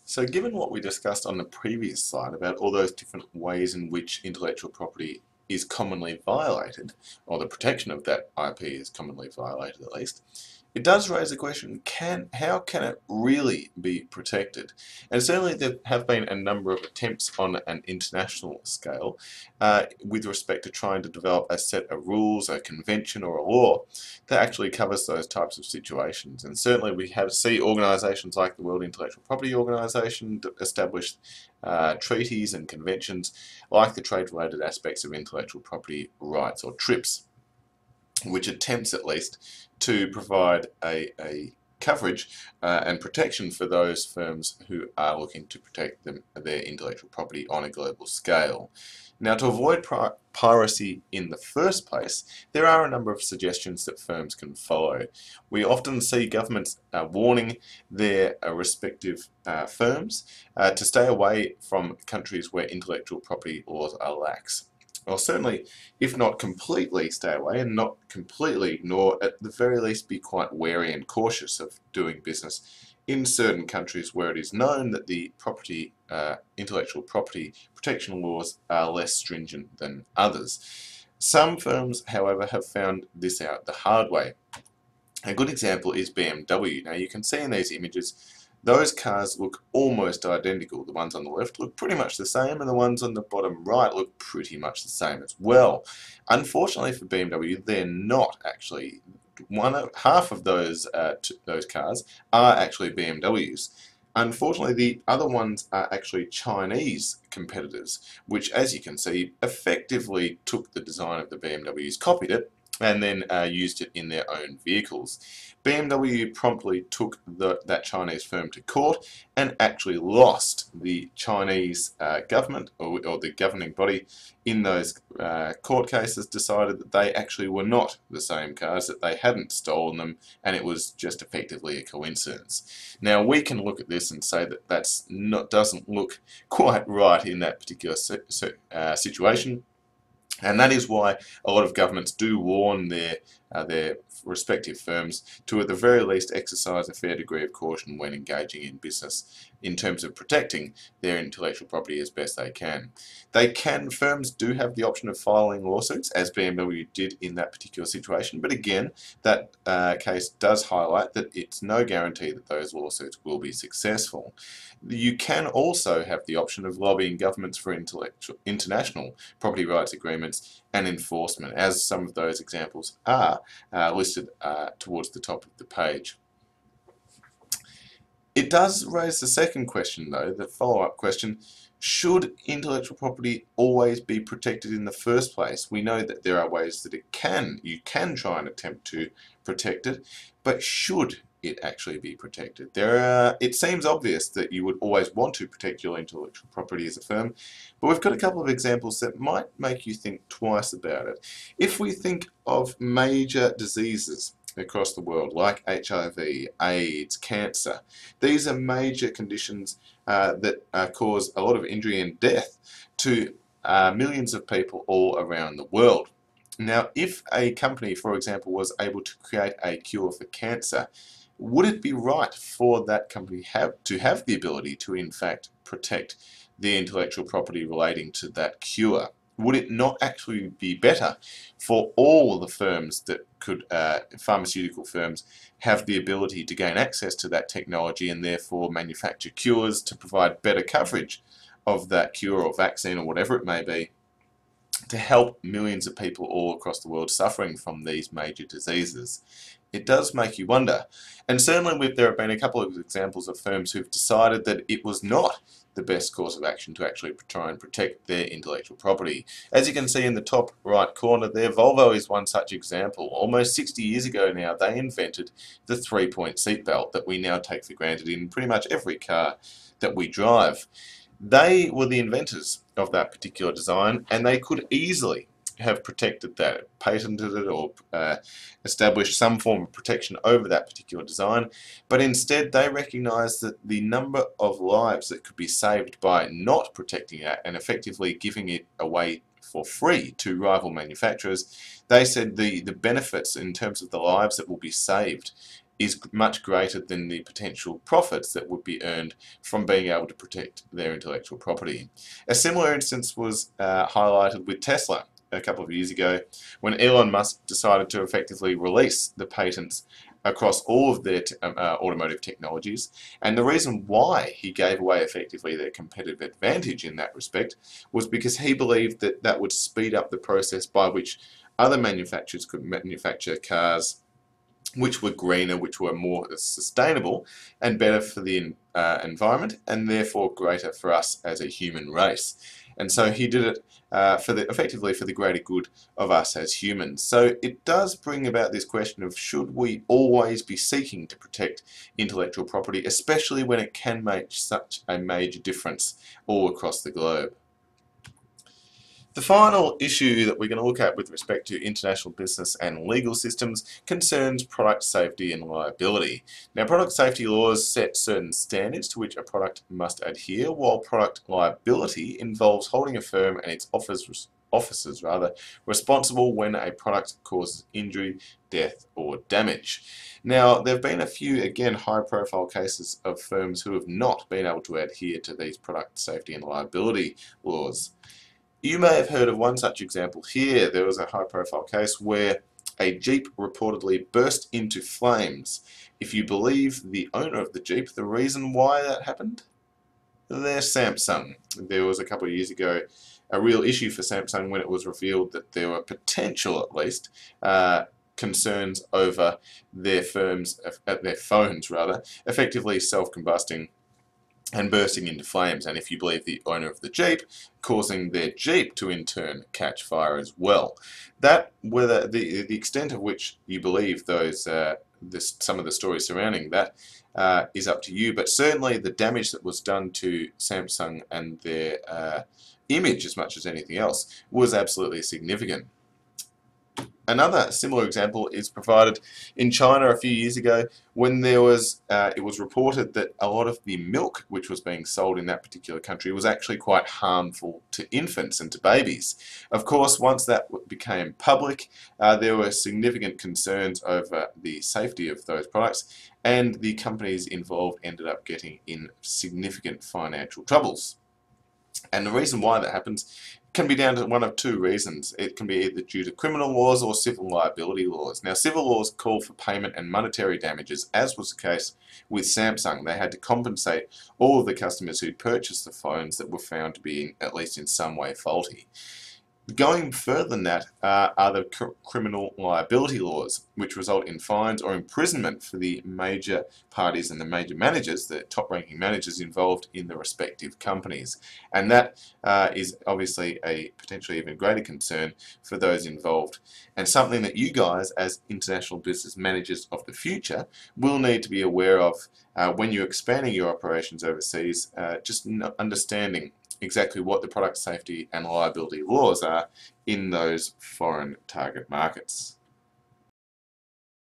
So given what we discussed on the previous slide about all those different ways in which intellectual property is commonly violated, or the protection of that IP is commonly violated at least, it does raise the question, how can it really be protected? And certainly there have been a number of attempts on an international scale with respect to trying to develop a set of rules, a convention or a law that actually covers those types of situations. And certainly we see organisations like the World Intellectual Property Organisation establish treaties and conventions like the Trade-Related Aspects of Intellectual Property Rights, or TRIPS, which attempts at least to provide a coverage and protection for those firms who are looking to protect their intellectual property on a global scale. Now, to avoid piracy in the first place, there are a number of suggestions that firms can follow. We often see governments warning their respective firms to stay away from countries where intellectual property laws are lax. Well, certainly, if not completely stay away and not completely ignore, at the very least be quite wary and cautious of doing business in certain countries where it is known that the intellectual property protection laws are less stringent than others. Some firms, however, have found this out the hard way. A good example is BMW. Now, you can see in these images those cars look almost identical. The ones on the left look pretty much the same, and the ones on the bottom right look pretty much the same as well. Unfortunately for BMW, they're not actually. Half of those cars are actually BMWs. Unfortunately, the other ones are actually Chinese competitors, which, as you can see, effectively took the design of the BMWs, copied it, and then used it in their own vehicles. BMW promptly took that Chinese firm to court and actually lost. The Chinese government, or the governing body in those court cases, decided that they actually were not the same cars, that they hadn't stolen them, and it was just effectively a coincidence. Now, we can look at this and say that doesn't look quite right in that particular situation. And that is why a lot of governments do warn their respective firms to, at the very least, exercise a fair degree of caution when engaging in business in terms of protecting their intellectual property as best they can. Firms do have the option of filing lawsuits, as BMW did in that particular situation, but again, that case does highlight that it's no guarantee that those lawsuits will be successful. You can also have the option of lobbying governments for international property rights agreements and enforcement, as some of those examples are listed towards the top of the page. It does raise the second question, though, the follow-up question: should intellectual property always be protected in the first place? We know that there are ways that you can try and attempt to protect it, but should it actually be protected? It seems obvious that you would always want to protect your intellectual property as a firm, but we've got a couple of examples that might make you think twice about it. If we think of major diseases across the world, like HIV, AIDS, cancer, these are major conditions that cause a lot of injury and death to millions of people all around the world. Now, if a company, for example, was able to create a cure for cancer, would it be right for that company to have the ability to, in fact, protect the intellectual property relating to that cure? Would it not actually be better for all the firms that pharmaceutical firms, have the ability to gain access to that technology and therefore manufacture cures to provide better coverage of that cure or vaccine or whatever it may be, to help millions of people all across the world suffering from these major diseases? It does make you wonder. And certainly there have been a couple of examples of firms who've decided that it was not the best course of action to actually try and protect their intellectual property. As you can see in the top right corner there, Volvo is one such example. Almost 60 years ago now, they invented the three-point seatbelt that we now take for granted in pretty much every car that we drive. They were the inventors of that particular design, and they could easily have protected that, patented it, or established some form of protection over that particular design, but instead they recognised that the number of lives that could be saved by not protecting it and effectively giving it away for free to rival manufacturers, they said the benefits in terms of the lives that will be saved is much greater than the potential profits that would be earned from being able to protect their intellectual property. A similar instance was highlighted with Tesla a couple of years ago when Elon Musk decided to effectively release the patents across all of their automotive technologies, and the reason why he gave away effectively their competitive advantage in that respect was because he believed that that would speed up the process by which other manufacturers could manufacture cars which were greener, which were more sustainable and better for the environment, and therefore greater for us as a human race. And so he did it effectively for the greater good of us as humans. So it does bring about this question of, should we always be seeking to protect intellectual property, especially when it can make such a major difference all across the globe? The final issue that we're going to look at with respect to international business and legal systems concerns product safety and liability. Now, product safety laws set certain standards to which a product must adhere, while product liability involves holding a firm and its officers responsible when a product causes injury, death, or damage. Now, there have been a few, again, high-profile cases of firms who have not been able to adhere to these product safety and liability laws. You may have heard of one such example here. There was a high-profile case where a Jeep reportedly burst into flames. If you believe the owner of the Jeep, the reason why that happened? They're Samsung. There was a couple of years ago a real issue for Samsung when it was revealed that there were potential, at least, concerns over their phones effectively self-combusting and bursting into flames, and if you believe the owner of the Jeep, causing their Jeep to in turn catch fire as well. That, whether the extent of which you believe those some of the stories surrounding that is up to you, but certainly the damage that was done to Samsung and their image, as much as anything else, was absolutely significant. Another similar example is provided in China a few years ago when there was, it was reported that a lot of the milk which was being sold in that particular country was actually quite harmful to infants and to babies. Of course, once that became public, there were significant concerns over the safety of those products, and the companies involved ended up getting in significant financial troubles. And the reason why that happens can be down to one of two reasons. It can be either due to criminal laws or civil liability laws. Now, civil laws call for payment and monetary damages, as was the case with Samsung. They had to compensate all of the customers who'd purchased the phones that were found to be, at least in some way, faulty. Going further than that are the criminal liability laws, which result in fines or imprisonment for the major parties and the major managers, the top-ranking managers involved in the respective companies. And that is obviously a potentially even greater concern for those involved, and something that you guys, as international business managers of the future, will need to be aware of when you're expanding your operations overseas, just understanding exactly what the product safety and liability laws are in those foreign target markets.